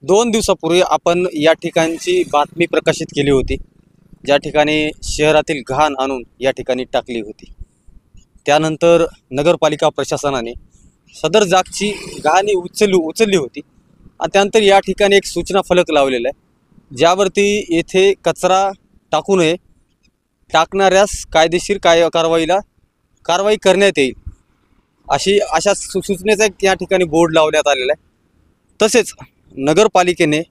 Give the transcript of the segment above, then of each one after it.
2 दिवसापूर्वी आपण या ठिकाणची बातमी प्रकाशित केली होती, ज्या ठिकाणी शहरातील घाण आणून या ठिकाणी टाकली होती। त्यानंतर नगरपालिका प्रशासनाने सदर जागची घाण उचलली होती आणि त्यानंतर या ठिकाणी एक सूचना फलक लावलेला आहे, ज्यावरती येथे कचरा टाकू नये, टाकणाऱ्यास कायदेशीर कारवाई करण्यात येईल अशा सूचनेचा या ठिकाणी बोर्ड लावण्यात आलेला आहे। तसेच नगरपालिकेने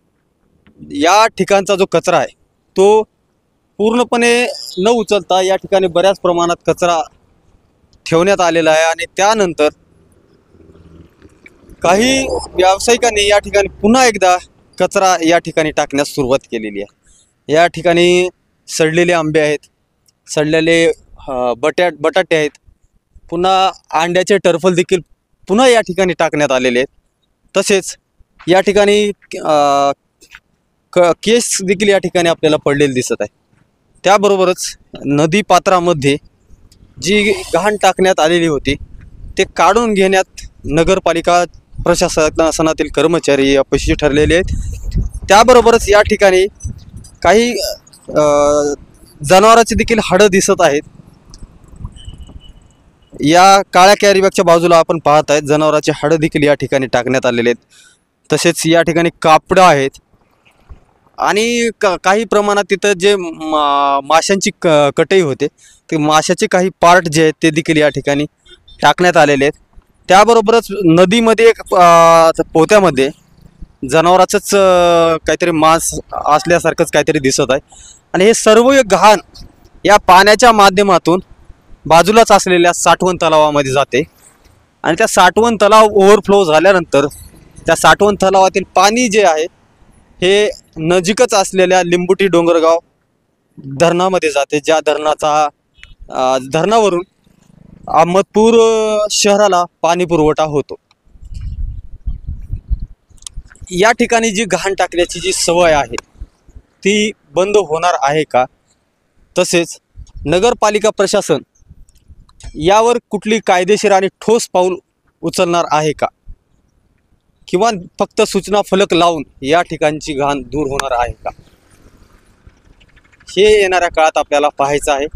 या ठिकाणचा जो कचरा आहे तो पूर्णपणे न उचलता या ठिकाणी बऱ्याच प्रमाणात कचरा ठेवण्यात आलेला आहे आणि त्यानंतर काही व्यावसायिकांनी या ठिकाणी पुन्हा एकदा कचरा या ठिकाणी टाकण्यास सुरुवात केलेली आहे। या ठिकाणी सडलेले आंबे आहेत, सडलेले बटाटे आहेत, पुन्हा अंड्याचे टर्फल देखील पुन्हा या ठिकाणी टाकण्यात आलेले आहेत। तसेच या ठिकाणी केस देखील या ठिकाणी आपल्याला पडलेले दिसत आहे। त्याबरोबरच नदी पात्रामध्ये जी घाण टाकण्यात आलेली होती ते काढून घेण्यात नगरपालिका प्रशासनातील कर्मचारी अपयशी ठरलेले आहेत। त्याबरोबरच या ठिकाणी काही जनावरांची देखील हाडं दिसत आहेत। या काळ्या कॅरीबॅगच्या बाजूला आपण पाहत आहेत जनावरांची हाडं देखील या ठिकाणी टाकण्यात आलेले आहेत। तसेच या ठिकाणी कापडं आहेत आणि काही प्रमाणात तिथं जे माशांची कटई होते ते माशाचे काही पार्ट जे आहेत ते देखील या ठिकाणी टाकण्यात आलेले आहेत। त्याबरोबरच नदीमध्ये एक पोत्यामध्ये जनावराचंच काहीतरी मांस असल्यासारखंच काहीतरी दिसत आहे आणि हे सर्व घाण या पाण्याच्या माध्यमातून बाजूलाच असलेल्या साठवण तलावामध्ये जाते आणि त्या साठवण तलाव ओव्हरफ्लो झाल्यानंतर त्या साठवण तलावातील पाणी जे आहे हे नजीकच असलेल्या लिंबुटी डोंगरगाव धरणामध्ये जाते, ज्या धरणावरून अहमदपूर शहराला पाणी पुरवठा होतो। या ठिकाणी जी घाण टाकण्याची जी सवय आहे ती बंद होणार आहे का? तसेच नगरपालिका प्रशासन यावर कुठली कायदेशीर आणि ठोस पाऊल उचलणार आहे का, किंवा फक्त सूचना फलक लावून या ठिकाणची घाण दूर होणार आहे का, हे येणाऱ्या काळात आपल्याला पाहायचं आहे।